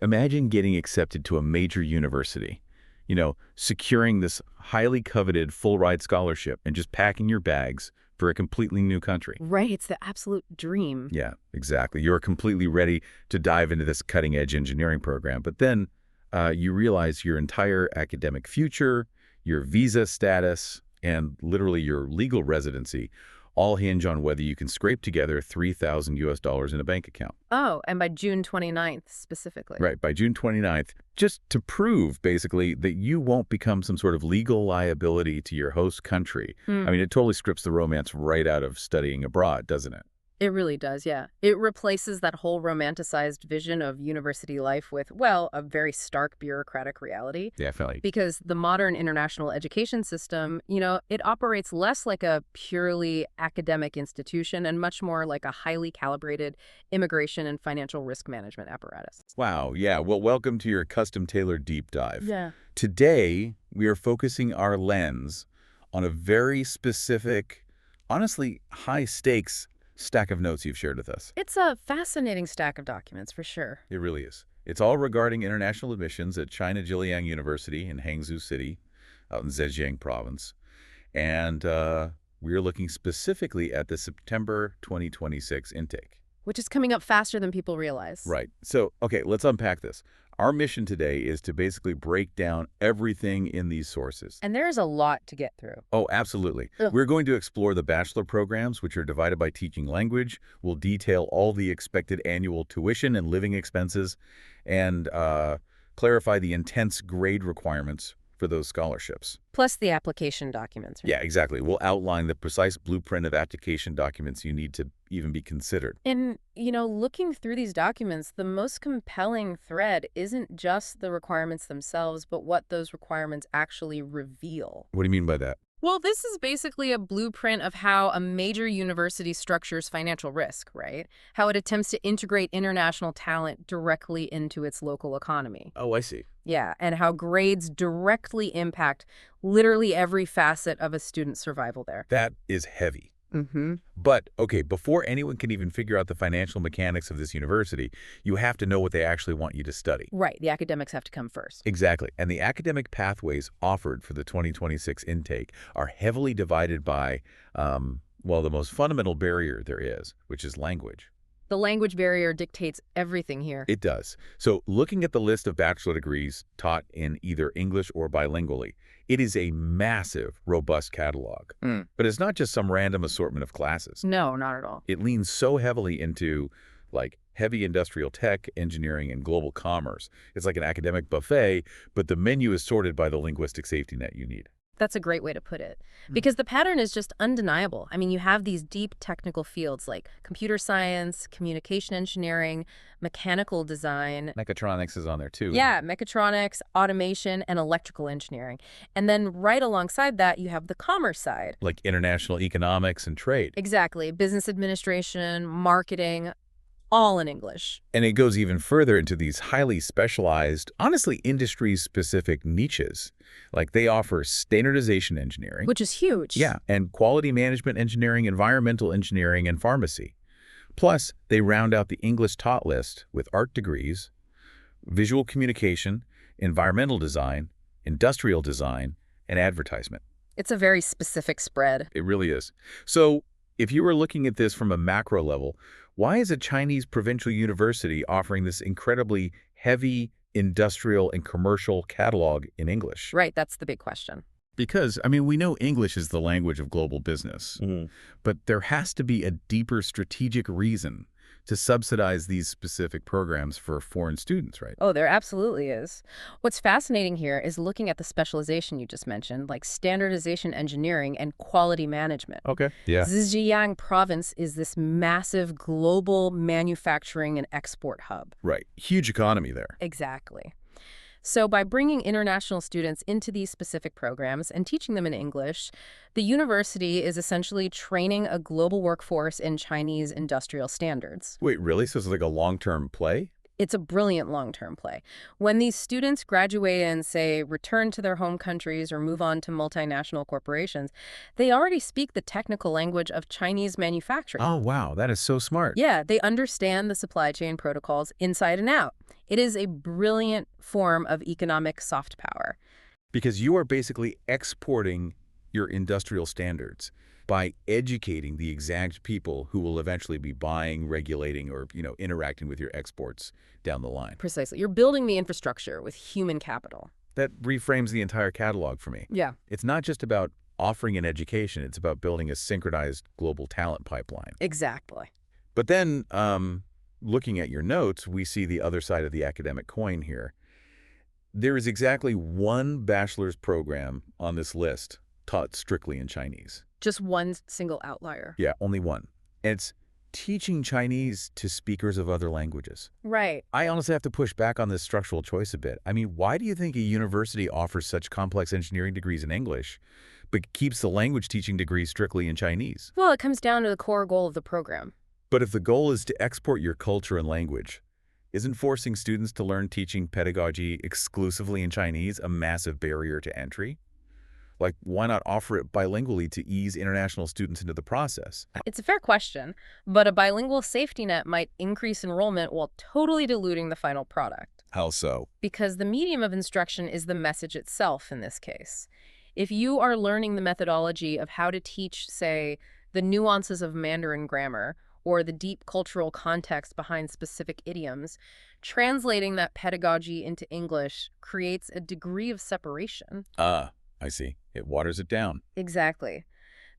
Imagine getting accepted to a major university, securing this highly coveted full-ride scholarship and just packing your bags for a completely new country. Right, it's the absolute dream. Yeah, exactly. You're completely ready to dive into this cutting-edge engineering program, but then you realize your entire academic future, your visa status, and literally your legal residency all hinge on whether you can scrape together $3,000 in a bank account. Oh, and by June 29th specifically. Right, by June 29th, just to prove, basically, that you won't become some sort of legal liability to your host country. I mean, it totally strips the romance right out of studying abroad, doesn't it? It really does, yeah. It replaces that whole romanticized vision of university life with, well, a very stark bureaucratic reality. Definitely. Because the modern international education system, it operates less like a purely academic institution and much more like a highly calibrated immigration and financial risk management apparatus. Wow, yeah. Well, welcome to your custom-tailored deep dive. Yeah. Today, we are focusing our lens on a very specific, honestly, high-stakes stack of notes you've shared with us. It's a fascinating stack of documents, for sure. It really is. It's all regarding international admissions at China Jiliang University in Hangzhou City, out in Zhejiang Province. And we're looking specifically at the September 2026 intake. Which is coming up faster than people realize. Right. So, okay, let's unpack this. Our mission today is to basically break down everything in these sources. And there's a lot to get through. Oh, absolutely. Ugh. We're going to explore the bachelor programs, which are divided by teaching language. We'll detail all the expected annual tuition and living expenses, and clarify the intense grade requirements for those scholarships. Plus the application documents. Right? Yeah, exactly. We'll outline the precise blueprint of application documents you need to even be considered. And, looking through these documents, the most compelling thread isn't just the requirements themselves, but what those requirements actually reveal. What do you mean by that? Well, this is basically a blueprint of how a major university structures financial risk, right? How it attempts to integrate international talent directly into its local economy. Oh, I see. Yeah, and how grades directly impact literally every facet of a student's survival there. That is heavy. Mm-hmm. But, okay, before anyone can even figure out the financial mechanics of this university, you have to know what they actually want you to study. Right, the academics have to come first. Exactly. And the academic pathways offered for the 2026 intake are heavily divided by, the most fundamental barrier there is, which is language. The language barrier dictates everything here. It does. So looking at the list of bachelor degrees taught in either English or bilingually, it is a massive, robust catalog. But it's not just some random assortment of classes. No, not at all. It leans so heavily into, heavy industrial tech, engineering, and global commerce. It's like an academic buffet, but the menu is sorted by the linguistic safety net you need. That's a great way to put it. Because the pattern is just undeniable. I mean, you have these deep technical fields like computer science, communication engineering, mechanical design. Mechatronics is on there too. Yeah, mechatronics, automation, and electrical engineering. And then right alongside that, you have the commerce side. Like international economics and trade. Exactly. Business administration, marketing, all in English. And it goes even further into these highly specialized, honestly, industry-specific niches. Like they offer standardization engineering. Which is huge. Yeah, and quality management engineering, environmental engineering, and pharmacy. Plus, they round out the English taught list with art degrees, visual communication, environmental design, industrial design, and advertisement. It's a very specific spread. It really is. So, if you were looking at this from a macro level, why is a Chinese provincial university offering this incredibly heavy industrial and commercial catalog in English? Right, that's the big question. Because, we know English is the language of global business, but there has to be a deeper strategic reason to subsidize these specific programs for foreign students, right? Oh, there absolutely is. What's fascinating here is looking at the specialization you just mentioned, like standardization engineering and quality management. Okay, yeah. Zhejiang Province is this massive global manufacturing and export hub. Right. Huge economy there. Exactly. So by bringing international students into these specific programs and teaching them in English, the university is essentially training a global workforce in Chinese industrial standards. Wait, really? So it's like a long-term play? It's a brilliant long-term play. When these students graduate and, say, return to their home countries or move on to multinational corporations, they already speak the technical language of Chinese manufacturing. Oh, wow. That is so smart. Yeah, they understand the supply chain protocols inside and out. It is a brilliant form of economic soft power. Because you are basically exporting your industrial standards by educating the exact people who will eventually be buying, regulating, or, interacting with your exports down the line. Precisely. You're building the infrastructure with human capital. That reframes the entire catalog for me. Yeah. It's not just about offering an education, it's about building a synchronized global talent pipeline. Exactly. But then, looking at your notes, we see the other side of the academic coin here. There is exactly one bachelor's program on this list taught strictly in Chinese. Just one single outlier. Yeah, only one. And it's teaching Chinese to speakers of other languages. Right. I honestly have to push back on this structural choice a bit. I mean, why do you think a university offers such complex engineering degrees in English, but keeps the language teaching degrees strictly in Chinese? Well, it comes down to the core goal of the program. But if the goal is to export your culture and language, isn't forcing students to learn teaching pedagogy exclusively in Chinese a massive barrier to entry? Like, why not offer it bilingually to ease international students into the process? It's a fair question, but a bilingual safety net might increase enrollment while totally diluting the final product. How so? Because the medium of instruction is the message itself in this case. If you are learning the methodology of how to teach, say, the nuances of Mandarin grammar, or the deep cultural context behind specific idioms, translating that pedagogy into English creates a degree of separation. I see. It waters it down. Exactly.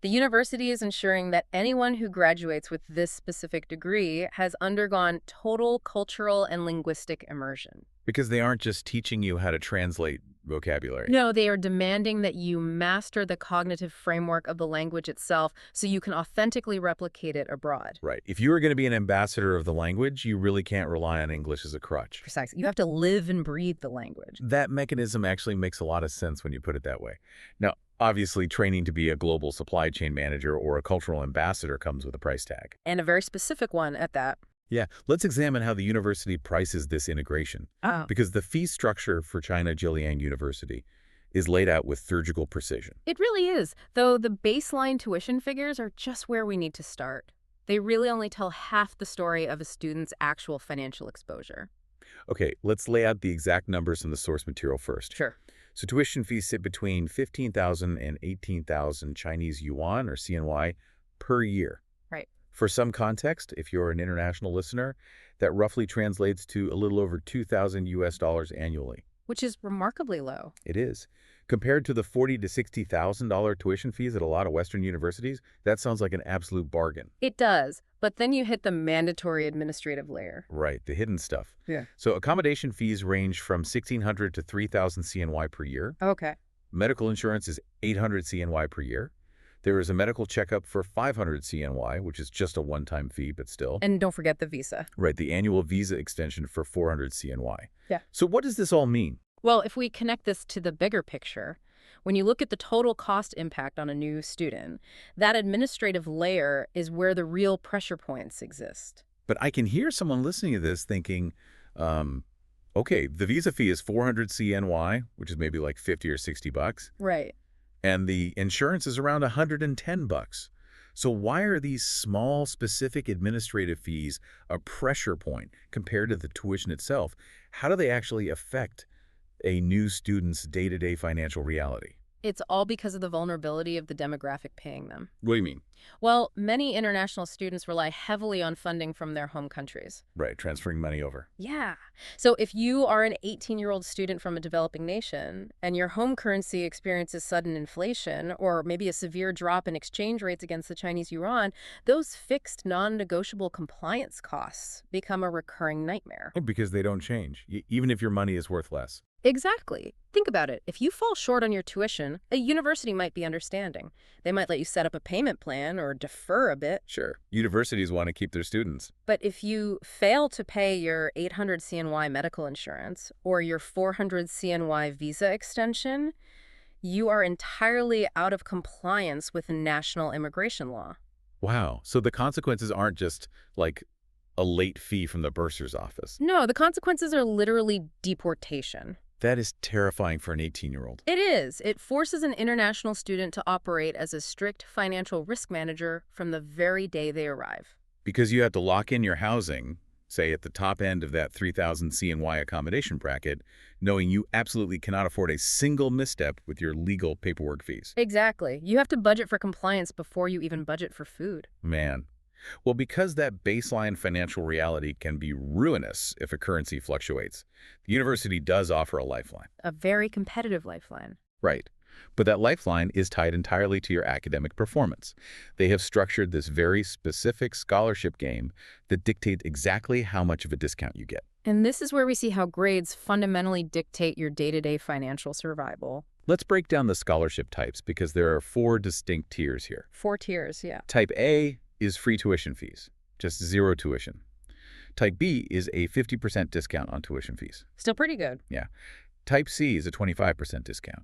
The university is ensuring that anyone who graduates with this specific degree has undergone total cultural and linguistic immersion. Because they aren't just teaching you how to translate vocabulary. No, they are demanding that you master the cognitive framework of the language itself so you can authentically replicate it abroad. Right. If you are going to be an ambassador of the language, you really can't rely on English as a crutch. Precisely. You have to live and breathe the language. That mechanism actually makes a lot of sense when you put it that way. Now, obviously, training to be a global supply chain manager or a cultural ambassador comes with a price tag. And a very specific one at that. Yeah, let's examine how the university prices this integration. Because the fee structure for China Jiliang University is laid out with surgical precision. It really is, though the baseline tuition figures are just where we need to start. They really only tell half the story of a student's actual financial exposure. Okay, let's lay out the exact numbers from the source material first. Sure. So tuition fees sit between 15,000 and 18,000 Chinese yuan or CNY per year. Right. For some context, if you're an international listener, that roughly translates to a little over $2,000 annually. Which is remarkably low. It is. Compared to the $40,000 to $60,000 tuition fees at a lot of Western universities, that sounds like an absolute bargain. It does, but then you hit the mandatory administrative layer. Right, the hidden stuff. Yeah. So accommodation fees range from 1,600 to 3,000 CNY per year. Okay. Medical insurance is 800 CNY per year. There is a medical checkup for 500 CNY, which is just a one-time fee, but still. And don't forget the visa. Right, the annual visa extension for 400 CNY. Yeah. So what does this all mean? Well, if we connect this to the bigger picture, when you look at the total cost impact on a new student, that administrative layer is where the real pressure points exist. But I can hear someone listening to this thinking, okay, the visa fee is 400 CNY, which is maybe like 50 or 60 bucks. Right. And the insurance is around 110 bucks. So why are these small, specific administrative fees a pressure point compared to the tuition itself? How do they actually affect a new student's day-to-day financial reality? It's all because of the vulnerability of the demographic paying them. What do you mean? Well, many international students rely heavily on funding from their home countries. Right, transferring money over. Yeah. So if you are an 18-year-old student from a developing nation and your home currency experiences sudden inflation or maybe a severe drop in exchange rates against the Chinese yuan, those fixed non-negotiable compliance costs become a recurring nightmare. Because they don't change, even if your money is worth less. Exactly. Think about it. If you fall short on your tuition, a university might be understanding. They might let you set up a payment plan or defer a bit. Sure. Universities want to keep their students. But if you fail to pay your 800 CNY medical insurance or your 400 CNY visa extension, you are entirely out of compliance with national immigration law. Wow. So the consequences aren't just like a late fee from the bursar's office. No, the consequences are literally deportation. That is terrifying for an 18-year-old. It is. It forces an international student to operate as a strict financial risk manager from the very day they arrive. Because you have to lock in your housing, say at the top end of that 3,000 CNY accommodation bracket, knowing you absolutely cannot afford a single misstep with your legal paperwork fees. Exactly. You have to budget for compliance before you even budget for food. Man. Well, because that baseline financial reality can be ruinous if a currency fluctuates, the university does offer a lifeline. A very competitive lifeline. Right. But that lifeline is tied entirely to your academic performance. They have structured this very specific scholarship game that dictates exactly how much of a discount you get. And this is where we see how grades fundamentally dictate your day-to-day financial survival. Let's break down the scholarship types because there are 4 distinct tiers here. 4 tiers, yeah. Type A is free tuition fees, just zero tuition. Type B is a 50% discount on tuition fees. Still pretty good. Yeah. Type C is a 25% discount.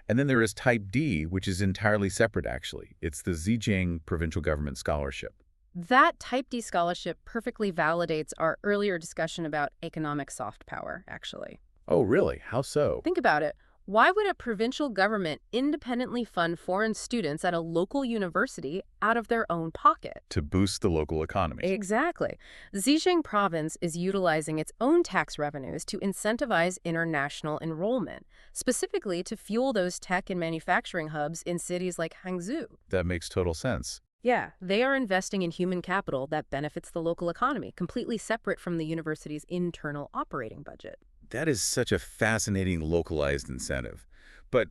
And then there is Type D, which is entirely separate, actually. It's the Zhejiang Provincial Government Scholarship. That Type D scholarship perfectly validates our earlier discussion about economic soft power, actually. Oh, really? How so? Think about it. Why would a provincial government independently fund foreign students at a local university out of their own pocket? To boost the local economy. Exactly. Zhejiang Province is utilizing its own tax revenues to incentivize international enrollment, specifically to fuel those tech and manufacturing hubs in cities like Hangzhou. That makes total sense. Yeah, they are investing in human capital that benefits the local economy, completely separate from the university's internal operating budget. That is such a fascinating localized incentive. But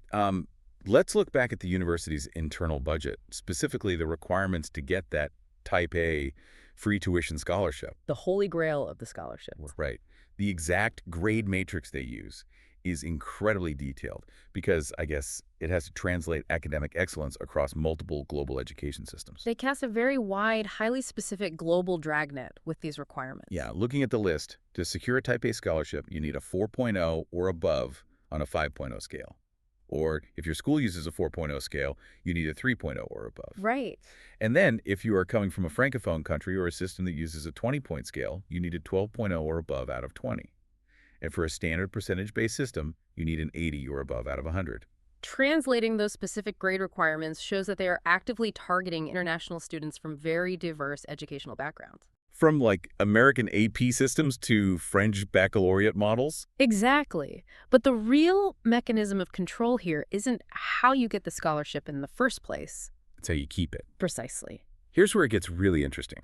let's look back at the university's internal budget, specifically the requirements to get that Type A free tuition scholarship. The holy grail of the scholarships. Right. The exact grade matrix they use is incredibly detailed because, I guess, it has to translate academic excellence across multiple global education systems. They cast a very wide, highly specific global dragnet with these requirements. Yeah, looking at the list, to secure a Type A scholarship, you need a 4.0 or above on a 5.0 scale. Or if your school uses a 4.0 scale, you need a 3.0 or above. Right. And then, if you are coming from a francophone country or a system that uses a 20-point scale, you need a 12.0 or above out of 20. And for a standard percentage-based system, you need an 80 or above out of 100. Translating those specific grade requirements shows that they are actively targeting international students from very diverse educational backgrounds. From like American AP systems to French baccalaureate models? Exactly. But the real mechanism of control here isn't how you get the scholarship in the first place. It's how you keep it. Precisely. Here's where it gets really interesting.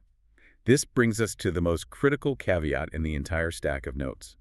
This brings us to the most critical caveat in the entire stack of notes.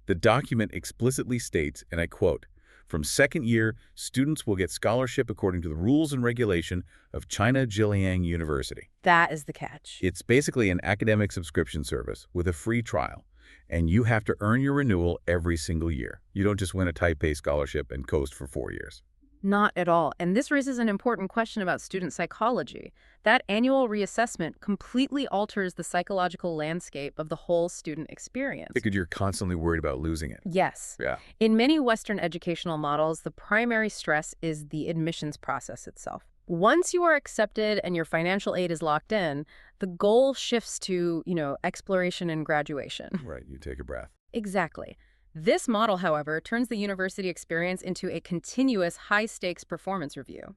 The document explicitly states, and I quote, "From second year, students will get scholarship according to the rules and regulation of China Jiliang University." That is the catch. It's basically an academic subscription service with a free trial, and you have to earn your renewal every single year. You don't just win a Type A scholarship and coast for 4 years. Not at all. And this raises an important question about student psychology. That annual reassessment completely alters the psychological landscape of the whole student experience. Because you're constantly worried about losing it. Yes. Yeah. In many Western educational models, the primary stress is the admissions process itself. Once you are accepted and your financial aid is locked in, the goal shifts to, exploration and graduation. Right. You take a breath. Exactly. This model, however, turns the university experience into a continuous high-stakes performance review.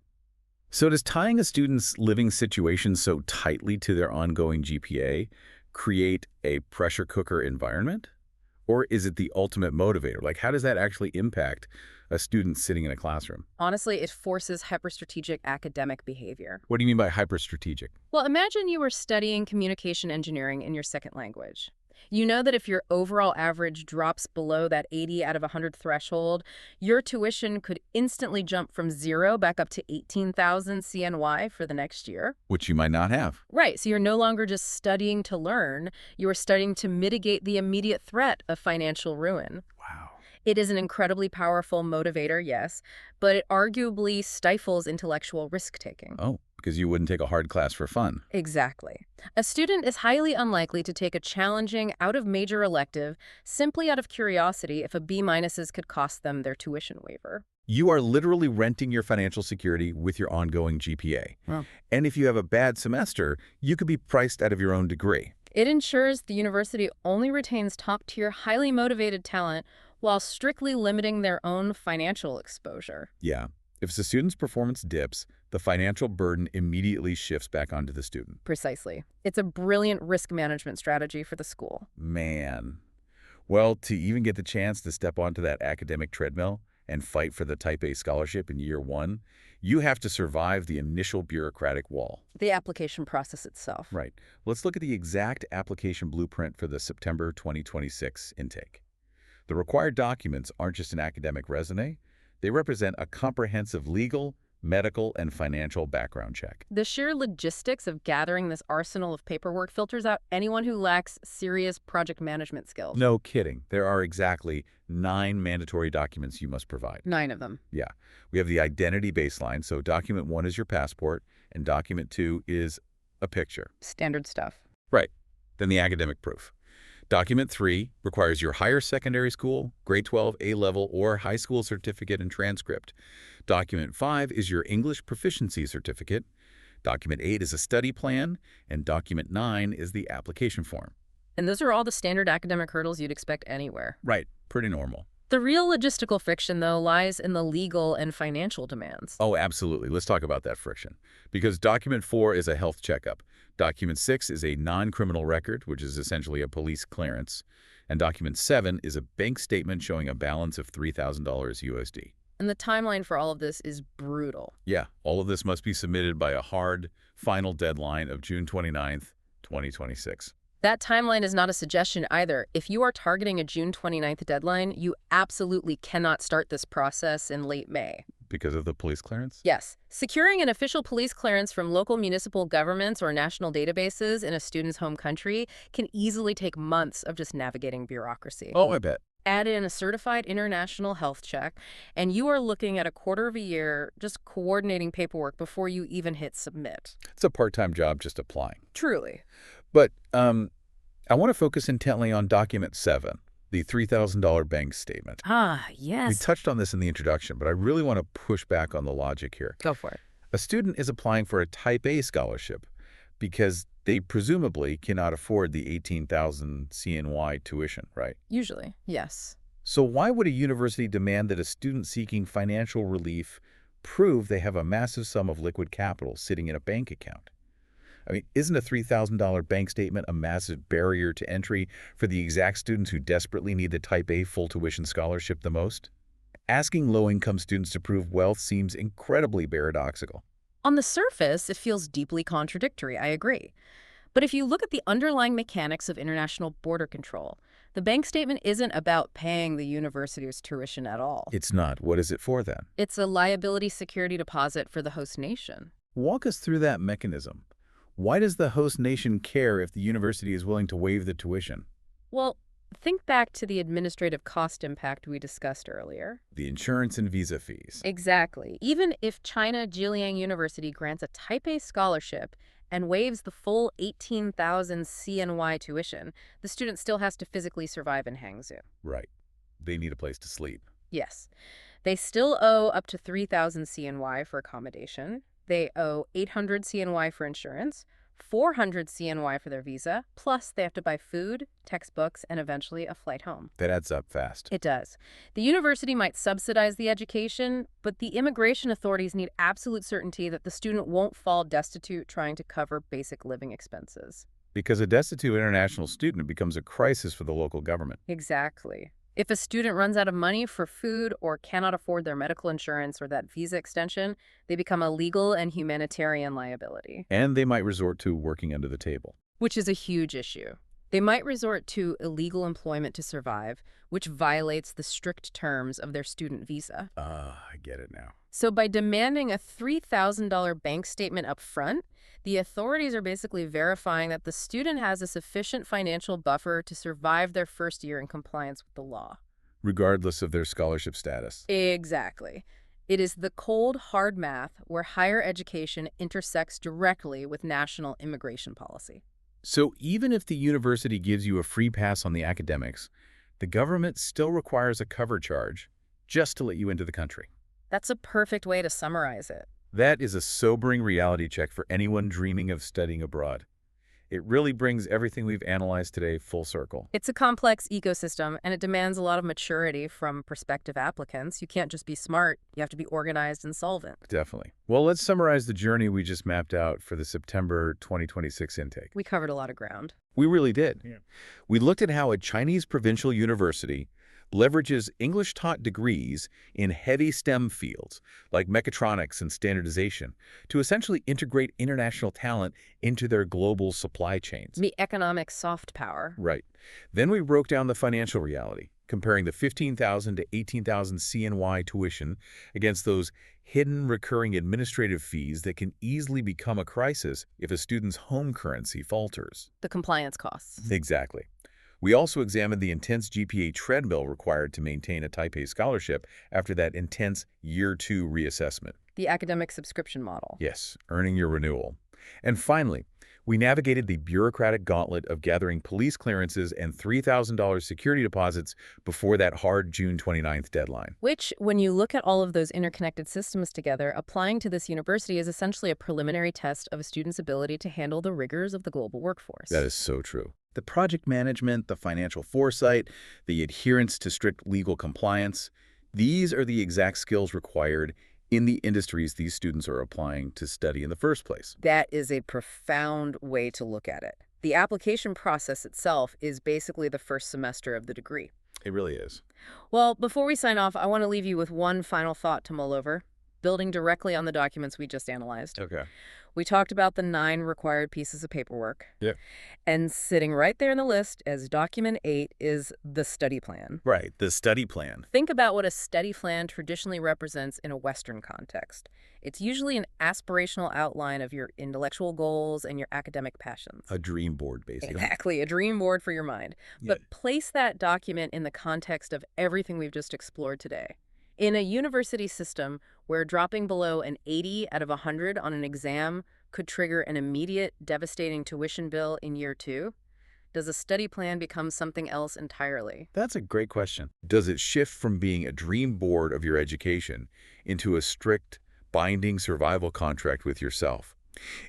So does tying a student's living situation so tightly to their ongoing GPA create a pressure cooker environment? Or is it the ultimate motivator? Like, how does that actually impact a student sitting in a classroom? Honestly, it forces hyperstrategic academic behavior. What do you mean by hyperstrategic? Well, imagine you were studying communication engineering in your second language. You know that if your overall average drops below that 80 out of 100 threshold, your tuition could instantly jump from 0 back up to 18,000 CNY for the next year. Which you might not have. Right, so you're no longer just studying to learn, you are studying to mitigate the immediate threat of financial ruin. Wow. It is an incredibly powerful motivator, yes, but it arguably stifles intellectual risk-taking. Oh, because you wouldn't take a hard class for fun. Exactly. A student is highly unlikely to take a challenging, out-of-major elective simply out of curiosity if a B-minuses could cost them their tuition waiver. You are literally renting your financial security with your ongoing GPA. Wow. And if you have a bad semester, you could be priced out of your own degree. It ensures the university only retains top-tier, highly motivated talent while strictly limiting their own financial exposure. Yeah. If the student's performance dips, the financial burden immediately shifts back onto the student. Precisely. It's a brilliant risk management strategy for the school. Man. Well, to even get the chance to step onto that academic treadmill and fight for the Type A scholarship in year one, you have to survive the initial bureaucratic wall. The application process itself. Right. Let's look at the exact application blueprint for the September 2026 intake. The required documents aren't just an academic resume. They represent a comprehensive legal, medical, and financial background check. The sheer logistics of gathering this arsenal of paperwork filters out anyone who lacks serious project management skills. No kidding. There are exactly 9 mandatory documents you must provide. 9 of them. Yeah. We have the identity baseline, so document 1 is your passport, and document 2 is a picture. Standard stuff. Right. Then the academic proof. Document 3 requires your higher secondary school, grade 12, A-level, or high school certificate and transcript. Document 5 is your English proficiency certificate. Document 8 is a study plan, and document 9 is the application form. And those are all the standard academic hurdles you'd expect anywhere. Right. Pretty normal. The real logistical friction, though, lies in the legal and financial demands. Oh, absolutely. Let's talk about that friction. Because document 4 is a health checkup. Document 6 is a non-criminal record, which is essentially a police clearance. And document 7 is a bank statement showing a balance of $3,000 USD. And the timeline for all of this is brutal. Yeah, all of this must be submitted by a hard, final deadline of June 29th, 2026. That timeline is not a suggestion either. If you are targeting a June 29th deadline, you absolutely cannot start this process in late May. Because of the police clearance? Yes. Securing an official police clearance from local municipal governments or national databases in a student's home country can easily take months of just navigating bureaucracy. Oh, I bet. Add in a certified international health check, and you are looking at a quarter of a year just coordinating paperwork before you even hit submit. It's a part-time job just applying. Truly. But I want to focus intently on document 7, the $3,000 bank statement. Ah, We yes. touched on this in the introduction, but I really want to push back on the logic here. Go for it. A student is applying for a Type A scholarship because they presumably cannot afford the 18,000 CNY tuition, right? Usually, yes. So why would a university demand that a student seeking financial relief prove they have a massive sum of liquid capital sitting in a bank account? I mean, isn't a $3,000 bank statement a massive barrier to entry for the exact students who desperately need the Type A full tuition scholarship the most? Asking low-income students to prove wealth seems incredibly paradoxical. On the surface, it feels deeply contradictory, I agree. But if you look at the underlying mechanics of international border control, the bank statement isn't about paying the university's tuition at all. It's not. What is it for then? It's a liability security deposit for the host nation. Walk us through that mechanism. Why does the host nation care if the university is willing to waive the tuition? Well, think back to the administrative cost impact we discussed earlier. The insurance and visa fees. Exactly. Even if China Jiliang University grants a Type A scholarship and waives the full 18,000 CNY tuition, the student still has to physically survive in Hangzhou. Right. They need a place to sleep. Yes. They still owe up to 3,000 CNY for accommodation. They owe 800 CNY for insurance, 400 CNY for their visa, plus they have to buy food, textbooks, and eventually a flight home. That adds up fast. It does. The university might subsidize the education, but the immigration authorities need absolute certainty that the student won't fall destitute trying to cover basic living expenses. Because a destitute international student becomes a crisis for the local government. Exactly. If a student runs out of money for food or cannot afford their medical insurance or that visa extension, they become a legal and humanitarian liability. And they might resort to working under the table. Which is a huge issue. They might resort to illegal employment to survive, which violates the strict terms of their student visa. I get it now. So by demanding a $3,000 bank statement up front, the authorities are basically verifying that the student has a sufficient financial buffer to survive their first year in compliance with the law. Regardless of their scholarship status. Exactly. It is the cold, hard math where higher education intersects directly with national immigration policy. So even if the university gives you a free pass on the academics, the government still requires a cover charge just to let you into the country. That's a perfect way to summarize it. That is a sobering reality check for anyone dreaming of studying abroad. It really brings everything we've analyzed today full circle. It's a complex ecosystem, and it demands a lot of maturity from prospective applicants. You can't just be smart. You have to be organized and solvent. Definitely. Well, let's summarize the journey we just mapped out for the September 2026 intake. We covered a lot of ground. We really did. Yeah. We looked at how a Chinese provincial university leverages English-taught degrees in heavy STEM fields like mechatronics and standardization to essentially integrate international talent into their global supply chains. The economic soft power. Right. Then we broke down the financial reality, comparing the 15,000 to 18,000 CNY tuition against those hidden recurring administrative fees that can easily become a crisis if a student's home currency falters. The compliance costs. Exactly. We also examined the intense GPA treadmill required to maintain a Type A scholarship after that intense Year 2 reassessment. The academic subscription model. Yes, earning your renewal. And finally, we navigated the bureaucratic gauntlet of gathering police clearances and $3,000 security deposits before that hard June 29th deadline. Which, when you look at all of those interconnected systems together, applying to this university is essentially a preliminary test of a student's ability to handle the rigors of the global workforce. That is so true. The project management, the financial foresight, the adherence to strict legal compliance, These are the exact skills required in the industries these students are applying to study in the first place. That is a profound way to look at it. The application process itself is basically the first semester of the degree. It really is. Well, before we sign off, I want to leave you with one final thought to mull over, building directly on the documents we just analyzed. Okay. We talked about the 9 required pieces of paperwork. Yeah. And sitting right there in the list as document 8 is the study plan. Right, the study plan. Think about what a study plan traditionally represents in a Western context. It's usually an aspirational outline of your intellectual goals and your academic passions. A dream board, basically. Exactly, a dream board for your mind. Yeah. But place that document in the context of everything we've just explored today. In a university system where dropping below an 80 out of 100 on an exam could trigger an immediate, devastating tuition bill in Year 2, does a study plan become something else entirely? That's a great question. Does it shift from being a dream board of your education into a strict, binding survival contract with yourself?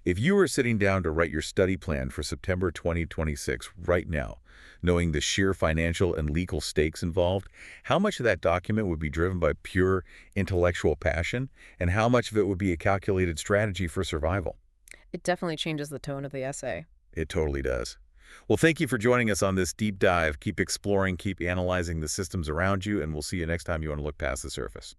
If you were sitting down to write your study plan for September 2026 right now, knowing the sheer financial and legal stakes involved, how much of that document would be driven by pure intellectual passion, and how much of it would be a calculated strategy for survival? It definitely changes the tone of the essay. It totally does. Well, thank you for joining us on this deep dive. Keep exploring, keep analyzing the systems around you, and we'll see you next time you want to look past the surface.